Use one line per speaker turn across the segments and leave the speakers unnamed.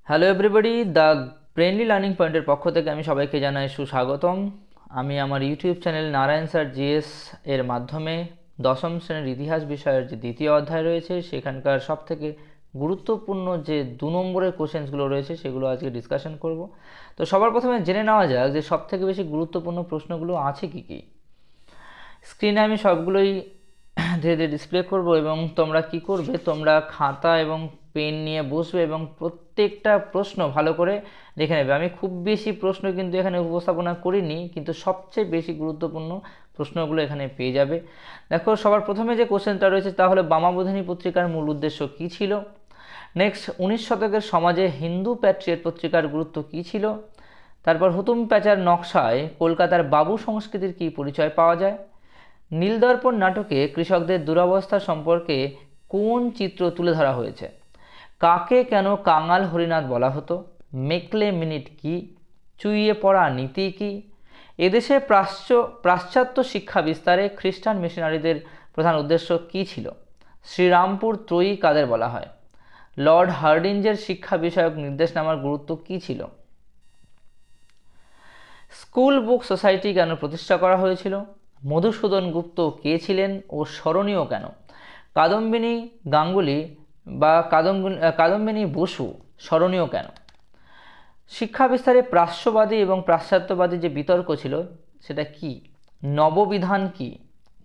Hello everybody, the ব্রেনলি learning পয়েন্টের পক্ষ থেকে আমি সবাইকে জানাই সুস্বাগতম। আমি আমার YouTube channel Narayan sir GS এর মাধ্যমে দশম শ্রেণীর ইতিহাস বিষয়ের যে দ্বিতীয় অধ্যায় রয়েছে সেখানকার সবথেকে গুরুত্বপূর্ণ যে 2 নম্বরের কোশ্চেন্সগুলো রয়েছে সেগুলো আজকে ডিসকাশন করব। তো সবার প্রথমে জেনে নেওয়া যাক যে সবথেকে বেশি গুরুত্বপূর্ণ প্রশ্নগুলো আছে কী কী। স্ক্রিনে আমি সবগুলোই ধীরে ধীরে ডিসপ্লে করব এবং তোমরা কি করবে, তোমরা খাতা এবং পেন নিয়ে বসবে এবং প্রত্যেকটা প্রশ্ন ভালো করে দেখে নেবে। আমি খুব বেশি প্রশ্ন কিন্তু এখানে উপস্থাপনা করিনি, কিন্তু সবচেয়ে বেশি গুরুত্বপূর্ণ প্রশ্নগুলো এখানে পেয়ে যাবে। দেখো, সবার প্রথমে যে কোশ্চেনটা রয়েছে তা হলো বামাবোধিনী পত্রিকার মূল উদ্দেশ্য কী ছিল। নেক্সট, 19 শতকের সমাজে হিন্দু প্যাট্রিয়ট পত্রিকার গুরুত্ব কী ছিল। তারপর হুতুম প্যাঁচার নকশায় কলকাতার বাবু সংস্কৃতির কী পরিচয় পাওয়া যায়। নীলদর্পণ নাটকে কৃষকদের দুরবস্থা সম্পর্কে কোন চিত্র তুলে ধরা হয়েছে। কাকে কেন কাঙাল হরিনাথ বলা হতো। মেকলে মিনিট কি। চুইয়ে পড়া নীতি কি। এদেশে পাশ্চাত্য শিক্ষা বিস্তারে খ্রিস্টান মিশনারিদের প্রধান উদ্দেশ্য কী ছিল। শ্রীরামপুর ত্রয়ী কাদের বলা হয়। লর্ড হার্ডিঞ্জের শিক্ষা বিষয়ক নির্দেশনামার গুরুত্ব কী ছিল। স্কুল বুক সোসাইটি কেন প্রতিষ্ঠা করা হয়েছিল। মধুসূদন গুপ্ত কে ছিলেন ও স্মরণীয় কেন। কাদম্বিনী গাঙ্গুলি বা কাদম্বিনী বসু স্মরণীয় কেন। শিক্ষা বিস্তারে প্রাচ্যবাদী এবং পাশ্চাত্যবাদী যে বিতর্ক ছিল সেটা কি। নববিধান কি।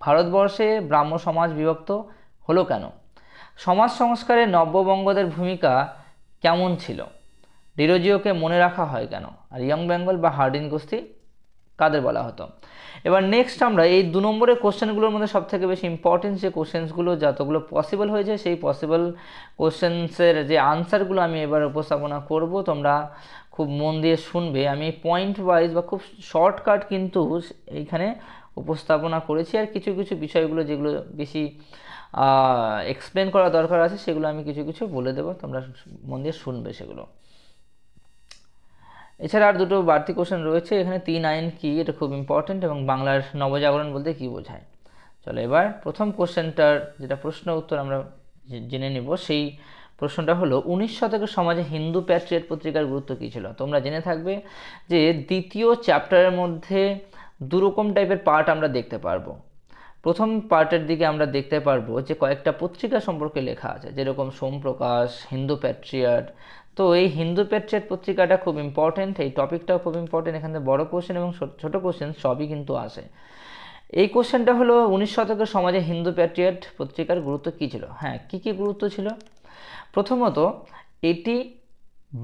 ভারতবর্ষে ব্রাহ্ম সমাজ বিভক্ত হলো কেন। সমাজ সংস্কারে নব্যবঙ্গদের ভূমিকা কেমন ছিল। ডিরোজিওকে মনে রাখা হয় কেন। আর ইয়ং বেঙ্গল বা হার্ডিন গোষ্ঠী কাদের বলা হতো। এবার নেক্সট আমরা এই 2 নম্বরের কোশ্চেনগুলোর মধ্যে সবথেকে বেশি ইম্পর্টেন্ট যে কোশ্চেন্সগুলো যতগুলো পসিবল হয়েছে সেই পসিবল কোশ্চেন্সের যে আনসারগুলো আমি এবার উপস্থাপনা করব, তোমরা খুব মন দিয়ে শুনবে। আমি পয়েন্ট ওয়াইজ বা খুব শর্টকাট কিন্তু এইখানে উপস্থাপনা করেছি, আর কিছু কিছু বিষয়গুলো যেগুলো বেশি এক্সপ্লেন করা দরকার আছে সেগুলো আমি কিছু কিছু বলে দেবো, তোমরা মন দিয়ে শুনবে সেগুলো। এছাড়া আর দুটো বাড়তি কোশ্চেন রয়েছে এখানে। 3 আইন কি, এটা খুব ইম্পর্টেন্ট, এবং বাংলার নবজাগরণ বলতে কী বোঝায়। চলো এবার প্রথম কোশ্চেনটার যেটা প্রশ্ন উত্তর আমরা জেনে নিব। সেই প্রশ্নটা হলো 19 শতকের সমাজে হিন্দু প্যাট্রিয়ট পত্রিকার গুরুত্ব কী ছিল। তোমরা জেনে থাকবে যে দ্বিতীয় চ্যাপ্টারের মধ্যে দুরকম টাইপের পার্ট আমরা দেখতে পারবো। প্রথম পার্টের দিকে আমরা দেখতে পারবো যে কয়েকটা পত্রিকা সম্পর্কে লেখা আছে, যেরকম সোমপ্রকাশ, হিন্দু প্যাট্রিয়ট। তো এই হিন্দু প্যাট্রিয়ট পত্রিকাটা খুব ইম্পর্টেন্ট, এই টপিকটাও খুব ইম্পর্টেন্ট। এখানে বড় কোশ্চেন এবং ছোট কোশ্চেন সবই কিন্তু আসে। এই কোশ্চেনটা হলো 19 শতকের সমাজে হিন্দু প্যাট্রিয়ট পত্রিকার গুরুত্ব কী ছিল। হ্যাঁ, কী কী গুরুত্ব ছিল। প্রথমত, এটি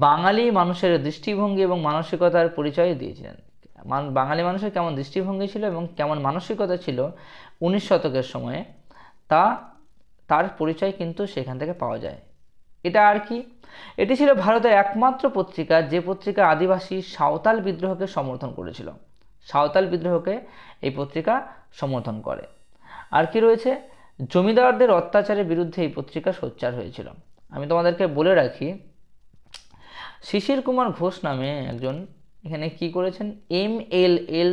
বাঙালি মানুষের দৃষ্টিভঙ্গি এবং মানসিকতার পরিচয় দিয়েছিলেন। বাঙালি মানুষের কেমন দৃষ্টিভঙ্গি ছিল এবং কেমন মানসিকতা ছিল 19 শতকের সময়ে, তা তার পরিচয় কিন্তু সেখান থেকে পাওয়া যায়। এটা আর কি, এটি ছিল ভারতের একমাত্র পত্রিকা যে পত্রিকা আদিবাসী সাঁওতাল বিদ্রোহকে সমর্থন করেছিল। সাঁওতাল বিদ্রোহকে এই পত্রিকা সমর্থন করে। আর কি রয়েছে, জমিদারদের অত্যাচারের বিরুদ্ধে এই পত্রিকা সোচ্চার হয়েছিল। আমি তোমাদেরকে বলে রাখি, শিশির কুমার ঘোষ নামে একজন এখানে কি করেছেন, MLL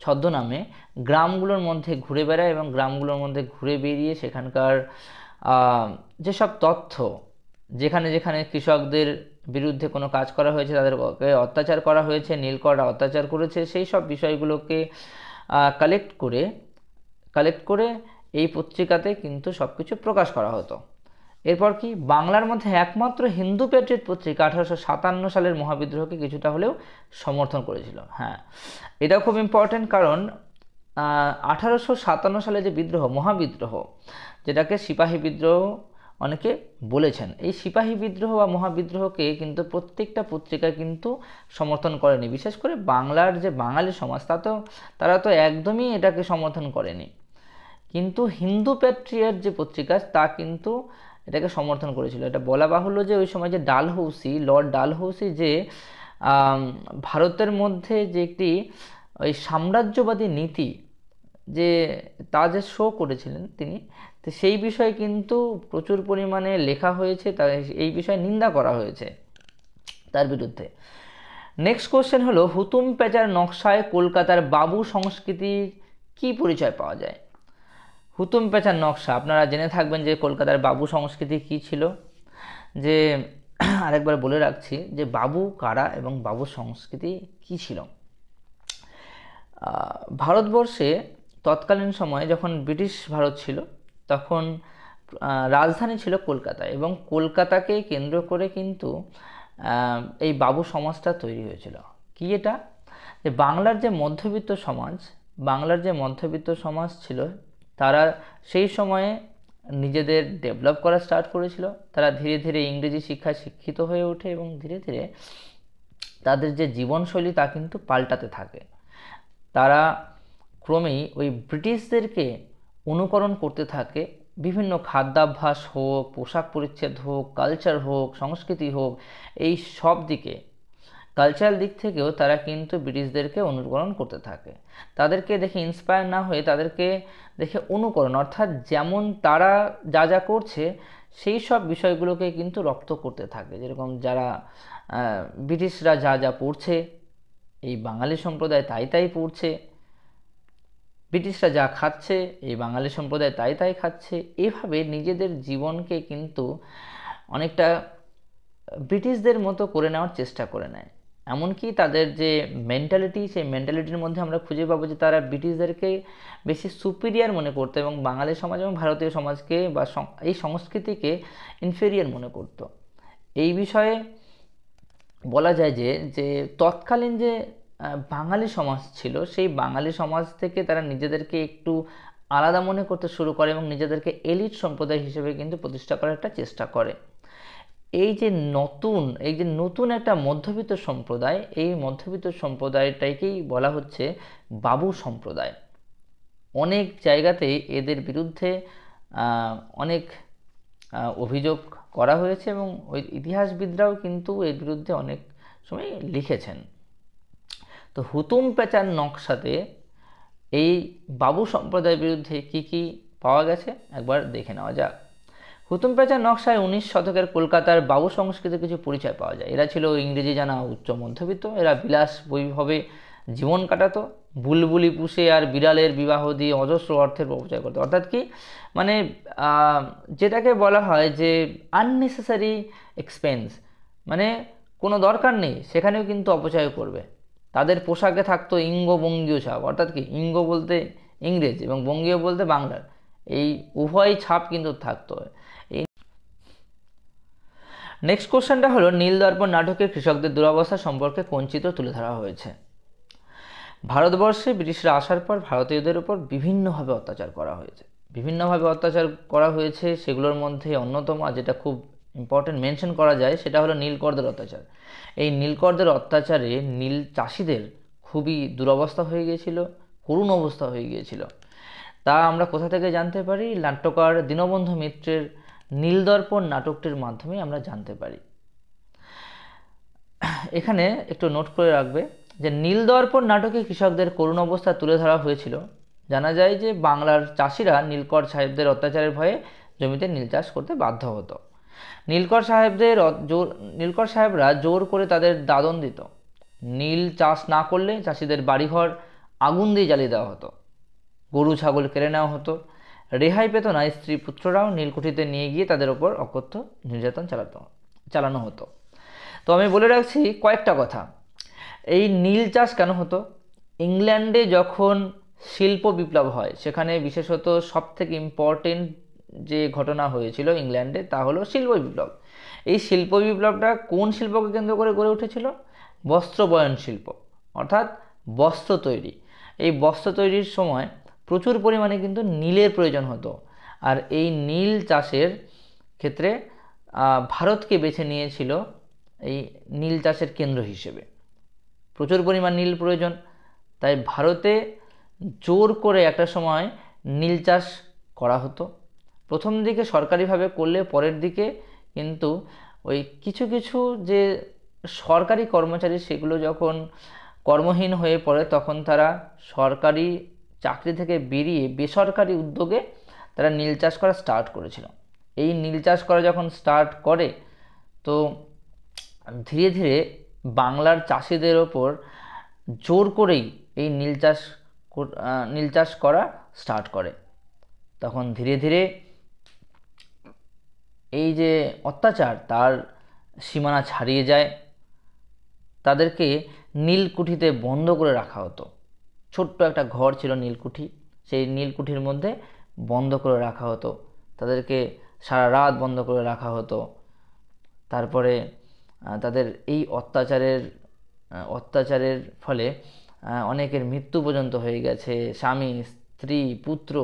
ছদ্মনামে গ্রামগুলোর মধ্যে ঘুরে বেড়ায় এবং গ্রামগুলোর মধ্যে ঘুরে বেরিয়ে সেখানকার যেসব তথ্য, যেখানে যেখানে কৃষকদের বিরুদ্ধে কোনো কাজ করা হয়েছে, তাদেরকে অত্যাচার করা হয়েছে, নীলকররা অত্যাচার করেছে, সেই সব বিষয়গুলোকে কালেক্ট করে এই পত্রিকাতে কিন্তু সব কিছু প্রকাশ করা হতো। এরপর কি, বাংলার মধ্যে একমাত্র হিন্দু প্যাট্রিয়ট পত্রিকা 1857 সালের মহাবিদ্রোহকে কিছুটা হলেও সমর্থন করেছিল। হ্যাঁ, এটা খুব ইম্পর্টেন্ট, কারণ 1857 সালে যে বিদ্রোহ, মহাবিদ্রোহ, যেটাকে সিপাহী বিদ্রোহ অনেকে বলেছেন, এই সিপাহী বিদ্রোহ বা মহাবিদ্রোহকে কিন্তু প্রত্যেকটা পত্রিকা কিন্তু সমর্থন করেনি। বিশেষ করে বাংলার যে বাঙালি সমাজ তারা তো একদমই এটাকে সমর্থন করেনি, কিন্তু হিন্দু প্যাট্রিয়ট যে পত্রিকা তা কিন্তু এটাকে সমর্থন করেছিল। এটা বলা বাহুল্য যে ওই সময় যে লর্ড ডালহৌসি যে ভারতের মধ্যে যে একটি ওই সাম্রাজ্যবাদী নীতি যে তা যে শো করেছিলেন তিনি, তো সেই বিষয়ে কিন্তু প্রচুর পরিমাণে লেখা হয়েছে, তার এই বিষয়ে নিন্দা করা হয়েছে তার বিরুদ্ধে। নেক্সট কোশ্চেন হলো, হুতুম প্যাঁচার নকশায় কলকাতার বাবু সংস্কৃতির কী পরিচয় পাওয়া যায়। হুতুম প্যাঁচার নকশা আপনারা জেনে থাকবেন যে কলকাতার বাবু সংস্কৃতি কী ছিল, যে আরেকবার বলে রাখছি যে বাবু কারা এবং বাবু সংস্কৃতি কী ছিল। ভারতবর্ষে তৎকালীন সময়ে যখন ব্রিটিশ ভারত ছিল তখন রাজধানী ছিল কলকাতা, এবং কলকাতাকে কেন্দ্র করে কিন্তু এই বাবু সমাজটা তৈরি হয়েছিল। কি এটা, যে বাংলার যে মধ্যবিত্ত সমাজ ছিল, তারা সেই সময়ে নিজেদের ডেভেলপ করা স্টার্ট করেছিল। তারা ধীরে ধীরে ইংরেজি শিক্ষায় শিক্ষিত হয়ে ওঠে এবং ধীরে ধীরে তাদের যে জীবনশৈলী তা কিন্তু পাল্টাতে থাকে। তারা ক্রমেই ওই ব্রিটিশদেরকে অনুকরণ করতে থাকে। বিভিন্ন খাদ্যাভ্যাস হোক, পোশাক পরিচ্ছদ হোক, কালচার হোক, সংস্কৃতি হোক, এই সব দিকে কালচারাল দিক থেকেও তারা কিন্তু ব্রিটিশদেরকে অনুকরণ করতে থাকে। তাদেরকে দেখে ইন্সপায়ার না হয়ে তাদেরকে দেখে অনুকরণ, অর্থাৎ যেমন তারা যা যা করছে সেই সব বিষয়গুলোকে কিন্তু রপ্ত করতে থাকে। যেরকম যারা ব্রিটিশরা যা যা পড়ছে, এই বাঙালি সম্প্রদায় তাই তাই পড়ছে। ব্রিটিশরা যা খাচ্ছে, এই বাঙালি সম্প্রদায় তাই তাই খাচ্ছে। এভাবে নিজেদের জীবনকে কিন্তু অনেকটা ব্রিটিশদের মতো করে নেওয়ার চেষ্টা করে নেয়। এমনকি তাদের যে মেন্টালিটি, সেই মেন্টালিটির মধ্যে আমরা খুঁজে পাবো যে তারা ব্রিটিশদেরকে বেশি সুপিরিয়ার মনে করতো এবং বাঙালি সমাজ এবং ভারতীয় সমাজকে বা এই সংস্কৃতিকে ইনফেরিয়ার মনে করতো। এই বিষয়ে বলা যায় যে তৎকালীন যে বাঙালি সমাজ ছিল, সেই বাঙালি সমাজ থেকে তারা নিজেদেরকে একটু আলাদা মনে করতে শুরু করে এবং নিজেদেরকে এলিট সম্প্রদায় হিসেবে কিন্তু প্রতিষ্ঠা করার একটা চেষ্টা করে। এই যে নতুন একটা মধ্যবিত্ত সম্প্রদায়, এই মধ্যবিত্ত সম্প্রদায়টাকেই বলা হচ্ছে বাবু সম্প্রদায়। অনেক জায়গাতেই এদের বিরুদ্ধে অনেক অভিযোগ করা হয়েছে এবং ওই ইতিহাসবিদরাও কিন্তু এর বিরুদ্ধে অনেক সময় লিখেছেন। তো হুতুম প্যাঁচার নকশাতে এই বাবু সম্প্রদায়ের বিরুদ্ধে কি কি পাওয়া গেছে একবার দেখে নেওয়া যাক। হুতুম প্যাঁচার নকশায় 19 শতকের কলকাতার বাবু সংস্কৃতির কিছু পরিচয় পাওয়া যায়। এরা ছিল ইংরেজি জানা উচ্চ মধ্যবিত্ত। এরা বিলাস বৈভবে জীবন কাটাতো, বুলবুলি পুষে আর বিড়ালের বিবাহ দিয়ে অজস্র অর্থের অপচয় করতো। অর্থাৎ কি, মানে যেটাকে বলা হয় যে আননেসেসারি এক্সপেন্স, মানে কোনো দরকার নেই সেখানেও কিন্তু অপচয় করবে। তাদের পোশাকে থাকতো ইঙ্গ বঙ্গীয় ছাপ, অর্থাৎ কি, ইঙ্গ বলতে ইংরেজ এবং বঙ্গীয় বলতে বাংলার, এই উভয় ছাপ কিন্তু থাকতো। এই নেক্সট কোশ্চেনটা হলো, নীল দর্পণ নাটকে কৃষকদের দুরবস্থা সম্পর্কে কোন চিত্র তুলে ধরা হয়েছে? ভারতবর্ষে ব্রিটিশরা আসার পর ভারতীয়দের উপর বিভিন্নভাবে অত্যাচার করা হয়েছে। সেগুলোর মধ্যে অন্যতম, যেটা খুব ইম্পর্টেন্ট মেনশন করা যায়, সেটা হলো নীলকরদের অত্যাচার। এই নীলকরদের অত্যাচারে নীল চাষিদের খুবই দুরবস্থা হয়ে গিয়েছিল, করুণ অবস্থা হয়ে গিয়েছিল। তা আমরা কোথা থেকে জানতে পারি? নাট্যকার দীনবন্ধু মিত্রের নীলদর্পণ নাটকটির মাধ্যমে আমরা জানতে পারি। এখানে একটু নোট করে রাখবে যে নীলদর্পণ নাটকে কৃষকদের করুণ অবস্থা তুলে ধরা হয়েছিল। জানা যায় যে বাংলার চাষিরা নীলকর সাহেবদের অত্যাচারের ভয়ে জমিতে নীল চাষ করতে বাধ্য হতো। নীলকর সাহেবরা জোর করে তাদের দাদন দিত। নীল চাষ না করলে চাষিদের বাড়িঘর আগুন দিয়ে জ্বালিয়ে দেওয়া হতো, গরু ছাগল কেড়ে নেওয়া হতো। রেহাই পেত না স্ত্রী পুত্ররাও নীলকুঠিতে নিয়ে গিয়ে তাদের ওপর অকথ্য নির্যাতন চালানো হতো। তো আমি বলে রাখছি কয়েকটা কথা। এই নীল চাষ কেন হতো? ইংল্যান্ডে যখন শিল্প বিপ্লব হয়, সেখানে বিশেষত সবথেকে ইম্পর্টেন্ট যে ঘটনা হয়েছিল ইংল্যান্ডে, তা হলো শিল্প বিপ্লব। এই শিল্প বিপ্লবটা কোন শিল্পকে কেন্দ্র করে গড়ে উঠেছিল? বস্ত্র বয়ন শিল্প, অর্থাৎ বস্ত্র তৈরি। এই বস্ত্র তৈরির সময় প্রচুর পরিমাণে কিন্তু নীলের প্রয়োজন হতো। আর এই নীল চাষের ক্ষেত্রে ভারতকে বেছে নিয়েছিল এই নীল চাষের কেন্দ্র হিসেবে। প্রচুর পরিমাণ নীল প্রয়োজন, তাই ভারতে জোর করে একটা সময় নীল চাষ করা হতো। প্রথম দিকে সরকারিভাবে করলে পরের দিকে কিন্তু ওই কিছু কিছু যে সরকারি কর্মচারী, সেগুলো যখন কর্মহীন হয়ে পড়ে, তখন তারা সরকারি চাকরি থেকে বেরিয়ে বেসরকারি উদ্যোগে তারা নীল চাষ করা স্টার্ট করেছিল। এই নীল চাষ করা যখন স্টার্ট করে, তো ধীরে ধীরে বাংলার চাষিদের ওপর জোর করেই এই নীল চাষ করা স্টার্ট করে। তখন ধীরে ধীরে এই যে অত্যাচার, তার সীমানা ছাড়িয়ে যায়, তাদেরকে নীলকুঠিতে বন্ধ করে রাখা হতো। ছোট্ট একটা ঘর ছিল নীলকুঠি, সেই নীলকুঠির মধ্যে বন্ধ করে রাখা হতো, তাদেরকে সারা রাত বন্ধ করে রাখা হতো। তারপরে তাদের এই অত্যাচারের ফলে অনেকের মৃত্যু পর্যন্ত হয়ে গেছে, স্বামী স্ত্রী পুত্র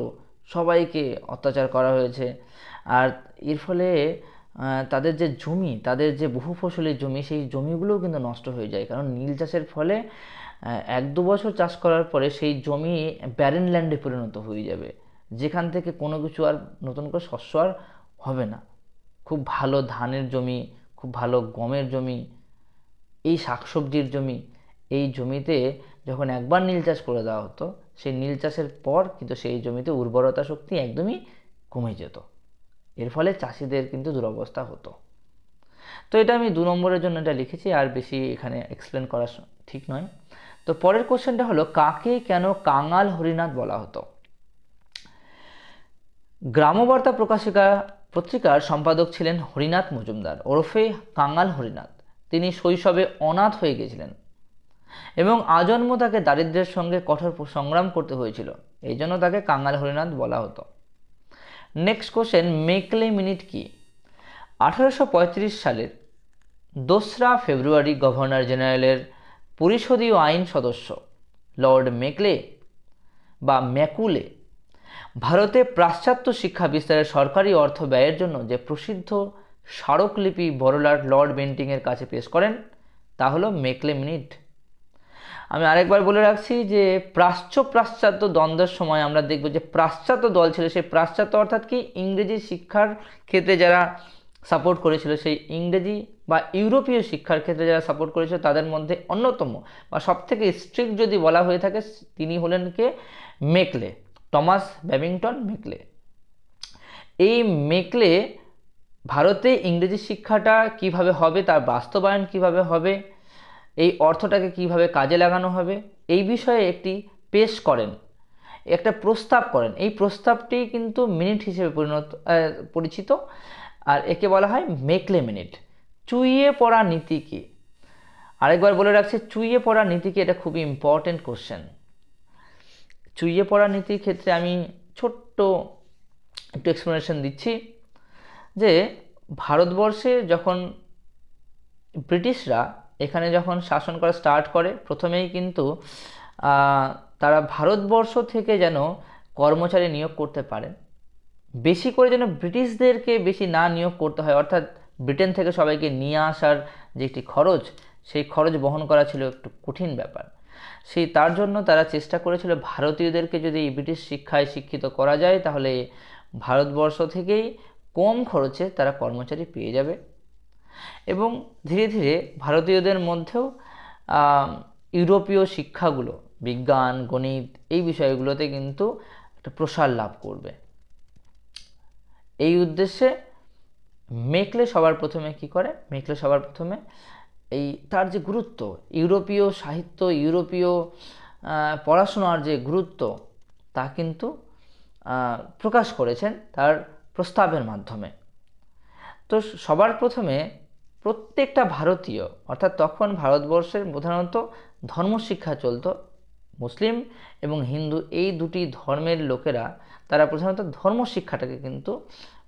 সবাইকে অত্যাচার করা হয়েছে। আর এর ফলে তাদের যে জমি, তাদের যে বহু ফসলি জমি, সেই জমিগুলোও কিন্তু নষ্ট হয়ে যায়, কারণ নীল চাষের ফলে 1-2 বছর চাষ করার পরে সেই জমি ব্যারেন ল্যান্ডে পরিণত হয়ে যাবে, যেখান থেকে কোনো কিছু আর নতুন করে শস্য আর হবে না। খুব ভালো ধানের জমি, খুব ভালো গমের জমি, এই শাকসবজির জমি, এই জমিতে যখন একবার নীল চাষ করে দেওয়া হতো, সেই নীল চাষের পর কিন্তু সেই জমিতে উর্বরতা শক্তি একদমই কমে যেত। এর ফলে চাষিদের কিন্তু দুরবস্থা হতো। তো এটা আমি 2 নম্বরের জন্য এটা লিখেছি, আর বেশি এখানে এক্সপ্লেন করা ঠিক নয়। তো পরের কোশ্চেনটা হলো, কাকে কেন কাঙাল হরিনাথ বলা হতো? গ্রামবার্তা পত্রিকার সম্পাদক ছিলেন হরিনাথ মজুমদার ওরফে কাঙাল হরিনাথ। তিনি শৈশবে অনাথ হয়ে গেছিলেন এবং আজন্ম তাকে দারিদ্র্যের সঙ্গে কঠোর সংগ্রাম করতে হয়েছিল, এই জন্য তাকে কাঙাল হরিনাথ বলা হতো। নেক্সট কোশ্চেন, মেকলে মিনিট কি? 1835 সালের 2রা ফেব্রুয়ারি গভর্নর জেনারেলের পরিষদীয় আইন সদস্য লর্ড মেকলে বা ম্যাকুলে ভারতে পাশ্চাত্য শিক্ষা বিস্তারের সরকারি অর্থ ব্যয়ের জন্য যে প্রসিদ্ধ স্মারকলিপি বড়লাট লর্ড বেন্টিংয়ের কাছে পেশ করেন, তা হলো মেকলে মিনিট। আমি আরেকবার বলে রাখছি যে পাশ্চাত্য দ্বন্দ্বের সময় আমরা দেখব যে পাশ্চাত্য দল ছিল, সেই পাশ্চাত্য অর্থাৎ কি, ইংরেজি শিক্ষার ক্ষেত্রে যারা সাপোর্ট করেছিল, সেই ইংরেজি বা ইউরোপীয় শিক্ষার ক্ষেত্রে যারা সাপোর্ট করেছিল, তাদের মধ্যে অন্যতম বা সবথেকে স্ট্রিক্ট যদি বলা হয়ে থাকে, তিনি হলেন কে? Macaulay, Thomas Babington Macaulay. এই মেকলে ভারতে ইংরেজি শিক্ষাটা কিভাবে হবে, তার বাস্তবায়ন কিভাবে হবে, এই অর্থটাকে কিভাবে কাজে লাগানো হবে, এই বিষয়ে একটি পেশ করেন, একটা প্রস্তাব করেন। এই প্রস্তাবটি কিন্তু মিনিট হিসেবে পরিচিত, আর একে বলা হয় মেকলে মিনিট। চুইয়ে পড়া নীতি কি? আরেকবার বলে রাখছি, চুইয়ে পড়া নীতি কি, এটা খুবই ইম্পর্টেন্ট কোশ্চেন। চুইয়ে পড়া নীতির ক্ষেত্রে আমি ছোট্ট একটু এক্সপ্লেনেশন দিচ্ছি যে ভারতবর্ষে যখন ব্রিটিশরা এখানে যখন শাসন করা স্টার্ট করে, প্রথমেই কিন্তু তারা ভারতবর্ষ থেকে যেন কর্মচারী নিয়োগ করতে পারেন, বেশি করে যেন ব্রিটিশদেরকে বেশি না নিয়োগ করতে হয়, অর্থাৎ ব্রিটেন থেকে সবাইকে নিয়ে আসার যে একটি খরচ, সেই খরচ বহন করা ছিল একটু কঠিন ব্যাপার। তার জন্য তারা চেষ্টা করেছিল ভারতীয়দেরকে যদি ব্রিটিশ শিক্ষায় শিক্ষিত করা যায়, তাহলে ভারতবর্ষ থেকেই কম খরচে তারা কর্মচারী পেয়ে যাবে। এবং ধীরে ধীরে ভারতীয়দের মধ্যেও ইউরোপীয় শিক্ষাগুলো, বিজ্ঞান গণিত এই বিষয়গুলোতে কিন্তু একটা প্রসার লাভ করবে। এই উদ্দেশ্যে মেকলে সবার প্রথমে কি করে? মেকলে সবার প্রথমে এই তার যে গুরুত্ব, ইউরোপীয় সাহিত্য, ইউরোপীয় পড়াশোনার যে গুরুত্ব, তা কিন্তু প্রকাশ করেছেন তার প্রস্তাবের মাধ্যমে। তো সবার প্রথমে প্রত্যেকটা ভারতীয়, অর্থাৎ তখন ভারতবর্ষের প্রধানত ধর্মশিক্ষা চলত, মুসলিম এবং হিন্দু এই দুটি ধর্মের লোকেরা তারা প্রধানত ধর্মশিক্ষাটাকে কিন্তু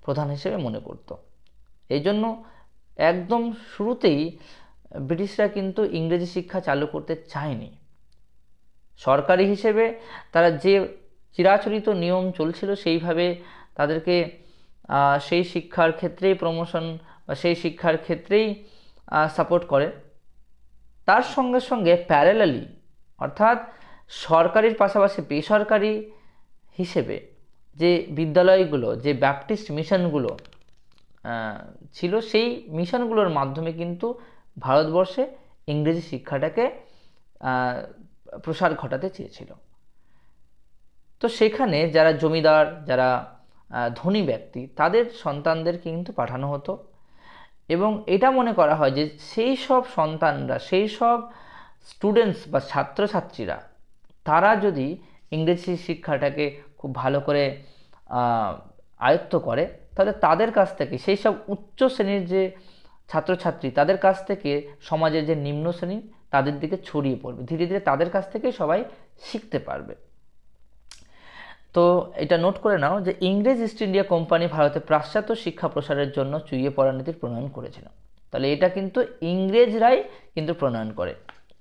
প্রধান হিসেবে মনে করত। এই জন্য একদম শুরুতেই ব্রিটিশরা কিন্তু ইংরেজি শিক্ষা চালু করতে চায়নি। সরকারি হিসেবে তারা যে চিরাচরিত নিয়ম চলছিল সেইভাবে তাদেরকে সেই শিক্ষার ক্ষেত্রেই প্রমোশন বা সেই শিক্ষার ক্ষেত্রেই সাপোর্ট করে। তার সঙ্গে সঙ্গে প্যারালালি, অর্থাৎ সরকারির পাশাপাশি বেসরকারি হিসেবে যে বিদ্যালয়গুলো, যে ব্যাপটিস্ট মিশনগুলো ছিল, সেই মিশনগুলোর মাধ্যমে কিন্তু ভারতবর্ষে ইংরেজি শিক্ষাটাকে প্রসার ঘটাতে চেয়েছিল। তো সেখানে যারা জমিদার, যারা ধনী ব্যক্তি, তাদের সন্তানদেরকে কিন্তু পাঠানো হতো এবং এটা মনে করা হয় যে সেই সব সন্তানরা, সেই সব স্টুডেন্টস বা ছাত্রছাত্রীরা, তারা যদি ইংরেজি শিক্ষাটাকে খুব ভালো করে আয়ত্ত করে, তাহলে তাদের কাছ থেকে সেই সব উচ্চ শ্রেণীর যে ছাত্রছাত্রী তাদের কাছ থেকে সমাজের যে নিম্ন শ্রেণী তাদের দিকে ছড়িয়ে পড়বে, ধীরে ধীরে তাদের কাছ থেকে সবাই শিখতে পারবে। তো এটা নোট করে নাও যে ইংরেজ ইস্ট ইন্ডিয়া কোম্পানি ভারতে পাশ্চাত্য শিক্ষা প্রসারের জন্য চুইয়ে পড়া নীতির প্রণয়ন করেছিল। তাহলে এটা কিন্তু ইংরেজরাই কিন্তু প্রণয়ন করে,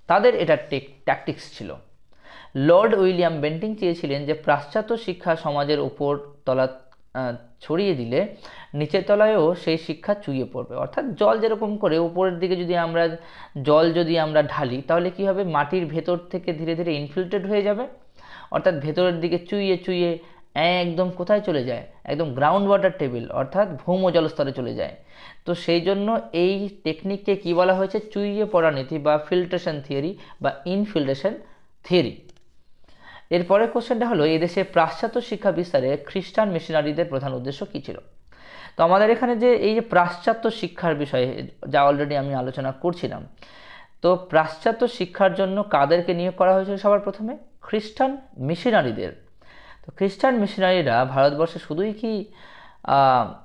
তাদের এটা ট্যাকটিক্স ছিল। লর্ড উইলিয়াম বেন্টিং চেয়েছিলেন যে পাশ্চাত্য শিক্ষা সমাজের উপর তলা ছড়িয়ে দিলে নিচের তলায়ও সেই শিক্ষা চুইয়ে পড়বে। অর্থাৎ জল যেরকম করে উপরের দিকে যদি আমরা ঢালি, তাহলে কি হবে, মাটির ভেতর থেকে ধীরে ধীরে ইনফিল্ট্রেট হয়ে যাবে, অর্থাৎ ভেতরের দিকে চুইয়ে চুইয়ে একদম কোথায় চলে যায়, একদম গ্রাউন্ড ওয়াটার টেবিল অর্থাৎ ভৌম জলস্তরে চলে যায়। তো সেই জন্য এই টেকনিককে কি বলা হয়েছে, চুইয়ে পড়া নীতি বা ফিল্ট্রেশন থিওরি বা ইনফিল্ট্রেশন থিওরি। এরপরের কোশ্চেনটা হলো, এদেশে পাশ্চাত্য শিক্ষা বিস্তারে খ্রিস্টান মিশনারিদের প্রধান উদ্দেশ্য কী ছিল। তো আমাদের এখানে যে এই যে পাশ্চাত্য শিক্ষার বিষয়ে যা অলরেডি আমি আলোচনা করছিলাম, তো পাশ্চাত্য শিক্ষার জন্য কাদেরকে নিয়োগ করা হয়েছিল, সবার প্রথমে খ্রিস্টান মিশনারিদের। তো খ্রিস্টান মিশনারিরা ভারতবর্ষে শুধুই কি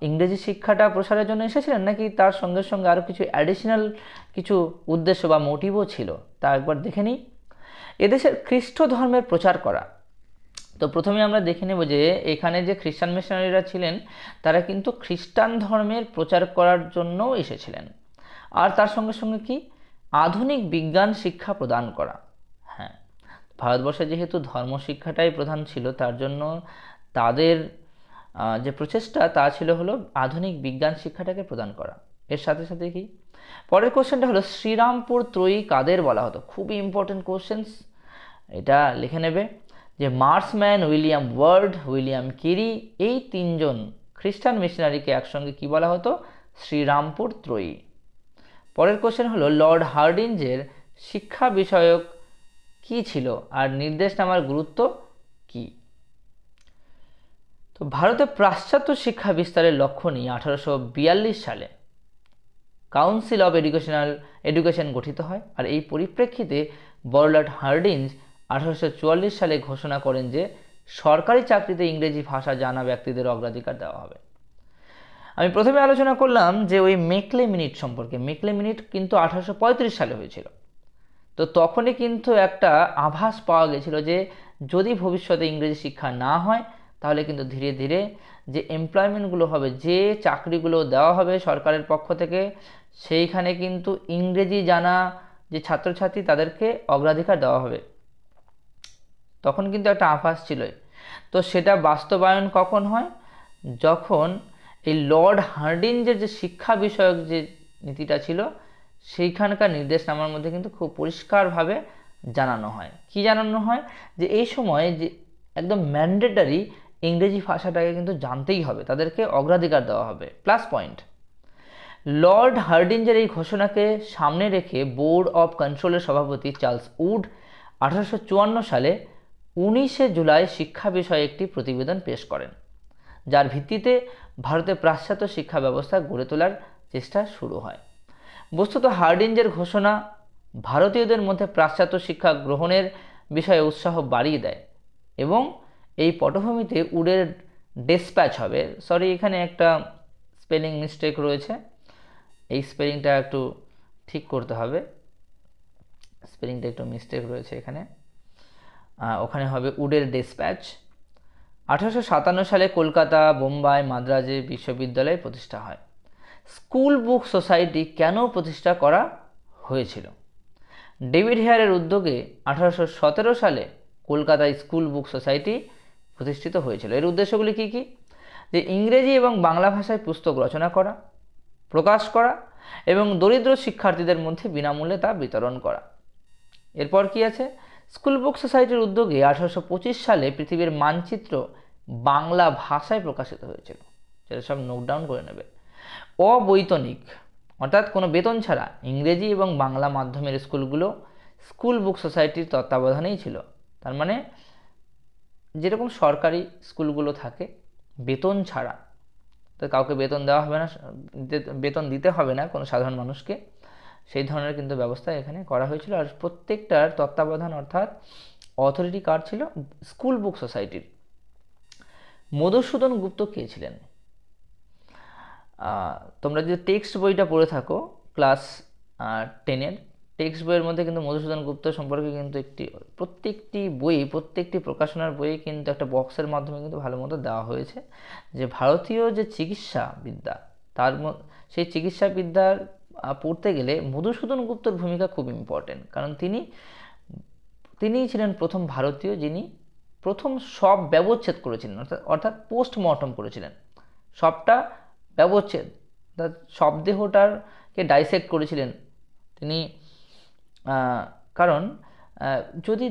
ইংরেজি শিক্ষাটা প্রসারের জন্য এসেছিলেন, নাকি তার সঙ্গে সঙ্গে আরও কিছু অ্যাডিশনাল কিছু উদ্দেশ্য বা মোটিভও ছিল, তা একবার দেখে নিই। এদেশের খ্রিস্ট ধর্মের প্রচার করা। তো প্রথমে আমরা দেখে নেব যে এখানে যে খ্রিস্টান মিশনারিরা ছিলেন তারা কিন্তু খ্রিস্টান ধর্মের প্রচার করার জন্যও এসেছিলেন, আর তার সঙ্গে সঙ্গে কি আধুনিক বিজ্ঞান শিক্ষা প্রদান করা। হ্যাঁ, ভারতবর্ষে যেহেতু ধর্ম শিক্ষাটাই প্রধান ছিল, তার জন্য তাদের যে প্রচেষ্টা তা ছিল হলো আধুনিক বিজ্ঞান শিক্ষাটাকে প্রদান করা। এর সাথে সাথে কি পরের কোশ্চেনটা হলো, শ্রীরামপুর ত্রয়ী কাদের বলা হতো। খুবই ইম্পর্টেন্ট কোশ্চেন্স, এটা লিখে নেবে যে মার্সম্যান, উইলিয়াম ওয়ার্ড, উইলিয়াম কিরি, এই তিনজন খ্রিস্টান মিশনারিকে একসঙ্গে কি বলা হতো, শ্রীরামপুর ত্রয়ী। পরের কোশ্চেন হলো, লর্ড হার্ডিঞ্জের শিক্ষা বিষয়ক কি ছিল আর নির্দেশনামার গুরুত্ব কি। তো ভারতে পাশ্চাত্য শিক্ষা বিস্তারের লক্ষ্য নিয়ে 1842 সালে কাউন্সিল অফ এডুকেশন গঠিত হয়, আর এই পরিপ্রেক্ষিতে লর্ড হার্ডিঞ্জ 1844 সালে ঘোষণা করেন যে সরকারি চাকরিতে ইংরেজি ভাষা জানা ব্যক্তিদের অগ্রাধিকার দেওয়া হবে। আমি প্রথমে আলোচনা করলাম যে ওই মেকলে মিনিট সম্পর্কে। মেকলে মিনিট কিন্তু 1835 সালে হয়েছিল। তো তখনই কিন্তু একটা আভাস পাওয়া গেছিল যে যদি ভবিষ্যতে ইংরেজি শিক্ষা না হয়, তাহলে কিন্তু ধীরে ধীরে যে এমপ্লয়মেন্টগুলো হবে, যে চাকরিগুলো দেওয়া হবে সরকারের পক্ষ থেকে, সেইখানে কিন্তু ইংরেজি জানা যে ছাত্রছাত্রী তাদেরকে অগ্রাধিকার দেওয়া হবে। তখন কিন্তু একটা আভাস ছিলই। তো সেটা বাস্তবায়ন কখন হয়, যখন এই লর্ড হার্ডিঞ্জের যে শিক্ষা বিষয়ক যে নীতিটা ছিল সেইখানকার নির্দেশনামার মধ্যে কিন্তু খুব পরিষ্কারভাবে জানানো হয়। কি জানানো হয়, যে এই সময় যে একদম ম্যান্ডেটারি ইংরেজি ভাষাটাকে কিন্তু জানতেই হবে, তাদেরকে অগ্রাধিকার দেওয়া হবে। প্লাস পয়েন্ট, লর্ড হার্ডিঞ্জের এই ঘোষণাকে সামনে রেখে বোর্ড অফ কন্ট্রোলের সভাপতি চার্লস উড 1854 সালে 19শে জুলাই শিক্ষা বিষয়ে একটি প্রতিবেদন পেশ করেন, যার ভিত্তিতে ভারতে পাশ্চাত্য শিক্ষা ব্যবস্থা গড়ে তোলার চেষ্টা শুরু হয়। বস্তুত হার্ডিঞ্জের ঘোষণা ভারতীয়দের মধ্যে পাশ্চাত্য শিক্ষা গ্রহণের বিষয়ে উৎসাহ বাড়িয়ে দেয়, এবং এই পটভূমিতে উডের ডেসপ্যাচ হবে, সরি এখানে একটা স্পেলিং মিস্টেক রয়েছে, এই স্পেলিংটা একটু ঠিক করতে হবে, স্পেলিংটা একটু মিস্টেক রয়েছে এখানে, ওখানে হবে উডের ডেসপ্যাচ। 1857 সালে কলকাতা, বোম্বাই, মাদ্রাজে বিশ্ববিদ্যালয় প্রতিষ্ঠা হয়। স্কুল বুক সোসাইটি কেন প্রতিষ্ঠা করা হয়েছিল। ডেভিড হেয়ারের উদ্যোগে 1817 সালে কলকাতায় স্কুল বুক সোসাইটি প্রতিষ্ঠিত হয়েছিল। এর উদ্দেশ্যগুলি কি কি, যে ইংরেজি এবং বাংলা ভাষায় পুস্তক রচনা করা, প্রকাশ করা এবং দরিদ্র শিক্ষার্থীদের মধ্যে বিনামূল্যে তা বিতরণ করা। এরপর কি আছে, স্কুল বুক সোসাইটির উদ্যোগে 1825 সালে পৃথিবীর মানচিত্র বাংলা ভাষায় প্রকাশিত হয়েছিল, যেটা সব নোট ডাউন করে নেবে। অবৈতনিক অর্থাৎ কোনো বেতন ছাড়া ইংরেজি এবং বাংলা মাধ্যমের স্কুলগুলো স্কুল বুক সোসাইটির তত্ত্বাবধানেই ছিল। তার মানে যেরকম সরকারি স্কুলগুলো থাকে বেতন ছাড়া, তো কাউকে বেতন দেওয়া হবে না, বেতন দিতে হবে না কোনো সাধারণ মানুষকে, সেই ধরনের কিন্তু ব্যবস্থা এখানে করা হয়েছিল। আর প্রত্যেকটার তত্ত্বাবধান অর্থাৎ অথরিটি কার ছিল, স্কুল বুক সোসাইটির। মধুসূদন গুপ্ত কে ছিলেন। তোমরা যদি টেক্সট বইটা পড়ে থাকো ক্লাস 10-এর, টেক্সট বইয়ের মধ্যে কিন্তু মধুসূদন গুপ্ত সম্পর্কে কিন্তু প্রত্যেকটি বই, প্রত্যেকটি প্রকাশনার বইয়ে কিন্তু একটা বক্সের মাধ্যমে কিন্তু ভালো মতো দেওয়া হয়েছে যে ভারতীয় যে চিকিৎসা বিদ্যা, সেই চিকিৎসা বিদ্যার পড়তে গেলে মধুসূদন গুপ্তর ভূমিকা খুব ইম্পর্টেন্ট। কারণ তিনিই ছিলেন প্রথম ভারতীয় যিনি প্রথম সব ব্যবচ্ছেদ করেছিলেন, অর্থাৎ পোস্টমর্টম করেছিলেন। সবটা ব্যবচ্ছেদ, অর্থাৎ শবদেহটাকে ডাইসেক্ট করেছিলেন তিনি। কারণ যদি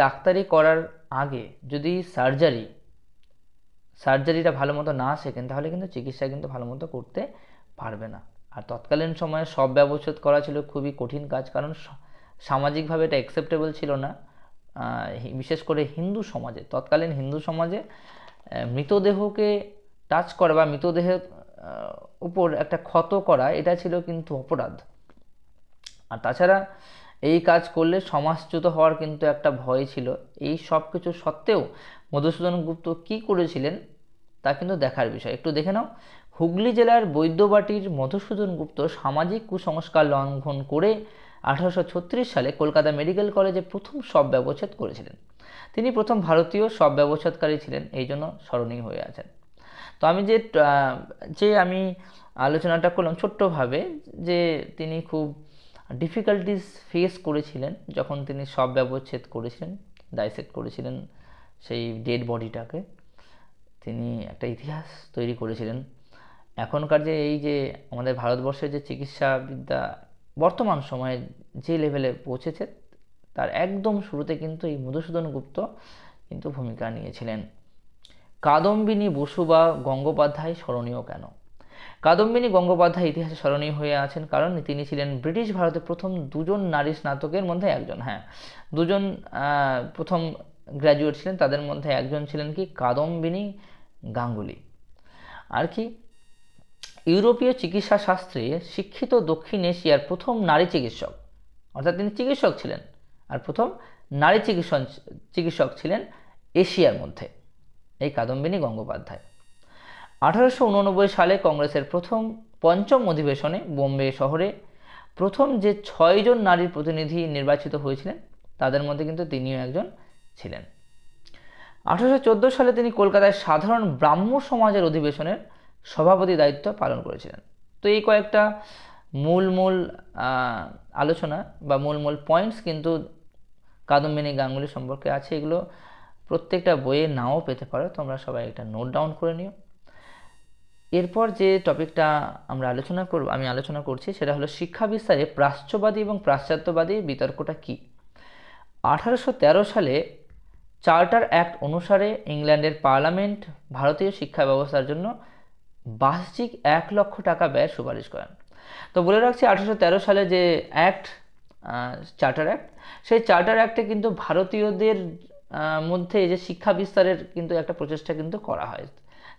ডাক্তারি করার আগে যদি সার্জারিটা ভালো মতো না শেখেন, তাহলে কিন্তু চিকিৎসা কিন্তু ভালো মতো করতে পারবে না। আর তৎকালীন সময়ে সব ব্যবচ্ছেদ করা ছিল খুবই কঠিন কাজ, কারণ সামাজিকভাবে এটা অ্যাকসেপ্টেবল ছিল না। বিশেষ করে তৎকালীন হিন্দু সমাজে মৃতদেহকে টাচ করা বা মৃতদেহের উপর একটা ক্ষত করা, এটা ছিল কিন্তু অপরাধ। আর তাছাড়া এই কাজ করলে সমাজচ্যুত হওয়ার কিন্তু একটা ভয় ছিল। এই সব কিছু সত্ত্বেও মধুসূদন গুপ্ত কী করেছিলেন তা কিন্তু দেখার বিষয়। একটু দেখে নাও। হুগলি জেলার বৈদ্যবাটির মধুসূদন গুপ্ত সামাজিক কুসংস্কার লঙ্ঘন করে 1836 সালে কলকাতা মেডিকেল কলেজে প্রথম শব ব্যবচ্ছেদ করেছিলেন। তিনি প্রথম ভারতীয় শব ব্যবচ্ছেদকারী ছিলেন, এই জন্য স্মরণীয় হয়ে আছেন। তো আমি আলোচনাটা করলাম ছোট্টভাবে, যে তিনি খুব ডিফিকাল্টিস ফেস করেছিলেন যখন তিনি শব ব্যবচ্ছেদ করেছিলেন, ডাইসেক্ট করেছিলেন সেই ডেড বডিটাকে। তিনি একটা ইতিহাস তৈরি করেছিলেন। এখনকার যে আমাদের ভারতবর্ষের যে চিকিৎসা বিদ্যা বর্তমান সময়ে যে লেভেলে পৌঁছেছে, তার একদম শুরুতে কিন্তু এই মধুসূদন গুপ্ত কিন্তু ভূমিকা নিয়েছিলেন। কাদম্বিনী বসু বা গঙ্গোপাধ্যায় স্মরণীয় কেন? কাদম্বিনী গঙ্গোপাধ্যায় ইতিহাসে স্মরণীয় হয়ে আছেন কারণ তিনি ছিলেন ব্রিটিশ ভারতের প্রথম দুজন নারী স্নাতকের মধ্যে একজন। দুজন প্রথম গ্র্যাজুয়েট ছিলেন, তাদের মধ্যে একজন ছিলেন কি কাদম্বিনী গাঙ্গুলি। আর কি, ইউরোপীয় চিকিৎসা শাস্ত্রে শিক্ষিত দক্ষিণ এশিয়ার প্রথম নারী চিকিৎসক, অর্থাৎ তিনি চিকিৎসক ছিলেন আর প্রথম নারী চিকিৎসক ছিলেন এশিয়ার মধ্যে, এই কাদম্বিনী গঙ্গোপাধ্যায়। 1889 সালে কংগ্রেসের পঞ্চম অধিবেশনে বোম্বে শহরে প্রথম যে 6 জন নারীর প্রতিনিধি নির্বাচিত হয়েছিলেন, তাদের মধ্যে কিন্তু তিনিও একজন ছিলেন। 1814 সালে তিনি কলকাতায় সাধারণ ব্রাহ্ম সমাজের অধিবেশনের সভাপতি দায়িত্ব পালন করেছিলেন। তো এই কয়েকটা মূল আলোচনা বা মূল পয়েন্টস কিন্তু কাদম্বিনী গাঙ্গুলি সম্পর্কে আছে। এগুলো প্রত্যেকটা বইয়ে নাও পেতে পারো, তোমরা সবাই এটা নোট ডাউন করে নিও। এরপর যে টপিকটা আমি আলোচনা করছি সেটা হলো শিক্ষা বিস্তারে প্রাচ্যবাদী এবং পাশ্চাত্যবাদী বিতর্কটা কি। 1813 সালে চার্টার অ্যাক্ট অনুসারে ইংল্যান্ডের পার্লামেন্ট ভারতীয় শিক্ষা ব্যবস্থার জন্য বার্ষিক 1 লক্ষ টাকা ব্যয়ের সুপারিশ করেন। তো বলে রাখছি, 1813 সালে যে চার্টার অ্যাক্ট, সেই চার্টার অ্যাক্টে কিন্তু ভারতীয়দের মধ্যে যে শিক্ষা বিস্তারের কিন্তু একটা প্রচেষ্টা কিন্তু করা হয়।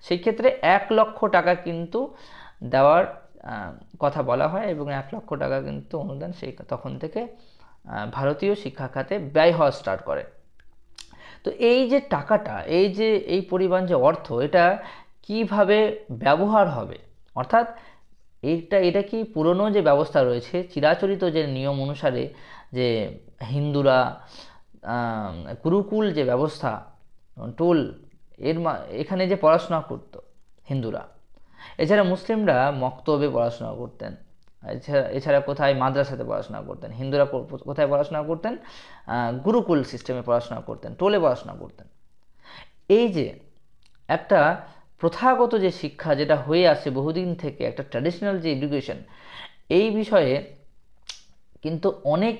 সেই ক্ষেত্রে 1 লক্ষ টাকা কিন্তু দেওয়ার কথা বলা হয় এবং 1 লক্ষ টাকা কিন্তু অনুদান তখন থেকে ভারতীয় শিক্ষা খাতে ব্যয় হওয়া স্টার্ট করে। তো এই যে টাকাটা, এই পরিমাণ যে অর্থ, এটা কিভাবে ব্যবহার হবে, অর্থাৎ এটা কি পুরনো যে ব্যবস্থা রয়েছে, চিরাচরিত যে নিয়ম অনুসারে যে হিন্দুরা গুরুকুল যে ব্যবস্থা, টোল, এখানে যে পড়াশোনা করতো হিন্দুরা, এছাড়া মুসলিমরা মক্তবে পড়াশোনা করতেন, এছাড়া কোথায় মাদ্রাসাতে পড়াশোনা করতেন, হিন্দুরা কোথায় পড়াশোনা করতেন, গুরুকুল সিস্টেমে পড়াশোনা করতেন, টোলে পড়াশোনা করতেন। এই যে একটা প্রথাগত যে শিক্ষা যেটা হয়ে আসছে বহুদিন থেকে, একটা ট্র্যাডিশনাল যে এডুকেশন, এই বিষয়ে কিন্তু অনেক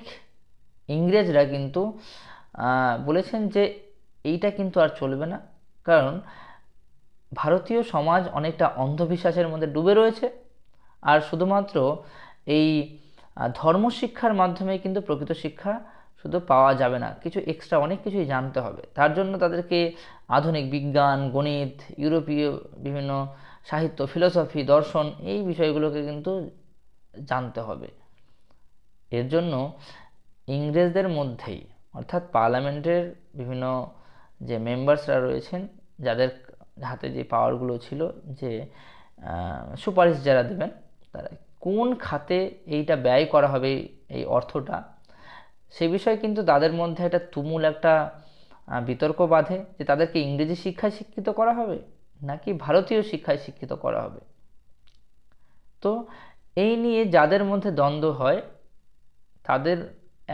ইংরেজরা কিন্তু বলেছেন যে এইটা কিন্তু আর চলবে না, কারণ ভারতীয় সমাজ অনেকটা অন্ধবিশ্বাসের মধ্যে ডুবে রয়েছে, আর শুধুমাত্র এই ধর্মশিক্ষার মাধ্যমে কিন্তু প্রকৃত শিক্ষা শুধু পাওয়া যাবে না, কিছু এক্সট্রা অনেক কিছুই জানতে হবে। তার জন্য তাদেরকে আধুনিক বিজ্ঞান, গণিত, ইউরোপীয় বিভিন্ন সাহিত্য, ফিলোসফি, দর্শন, এই বিষয়গুলোকে কিন্তু জানতে হবে। এর জন্য ইংরেজদের মধ্যেই, অর্থাৎ পার্লামেন্টের বিভিন্ন যে মেম্বার্সরা রয়েছেন, যাদের হাতে যে পাওয়ারগুলো ছিল, যে সুপারিশ যারা দেবেন তারা কোন খাতে এইটা ব্যয় করা হবে এই অর্থটা, সে বিষয়ে কিন্তু তাদের মধ্যে একটা তুমুল একটা বিতর্ক বাধে যে তাদেরকে ইংরেজি শিক্ষায় শিক্ষিত করা হবে নাকি ভারতীয় শিক্ষায় শিক্ষিত করা হবে। তো এই নিয়ে যাদের মধ্যে দ্বন্দ্ব হয় তাদের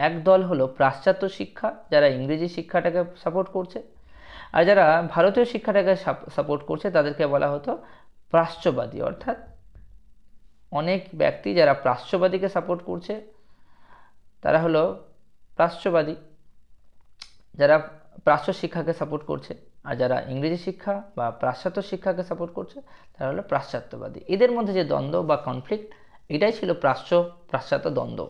এক দল হলো পাশ্চাত্য শিক্ষা, যারা ইংরেজি শিক্ষাটাকে সাপোর্ট করছে, আর যারা ভারতীয় শিক্ষাটাকে সাপোর্ট করছে তাদেরকে বলা হতো প্রাচ্যবাদী। অর্থাৎ অনেক ব্যক্তি যারা প্রাচ্যবাদীকে সাপোর্ট করছে তারা হলো প্রাচ্যবাদী, যারা প্রাচ্য শিক্ষাকে সাপোর্ট করছে, আর যারা ইংরেজি শিক্ষা বা পাশ্চাত্য শিক্ষাকে সাপোর্ট করছে তারা হলো পাশ্চাত্যবাদী। এদের মধ্যে যে দ্বন্দ্ব বা কনফ্লিক্ট, এটাই ছিল পাশ্চাত্য দ্বন্দ্ব।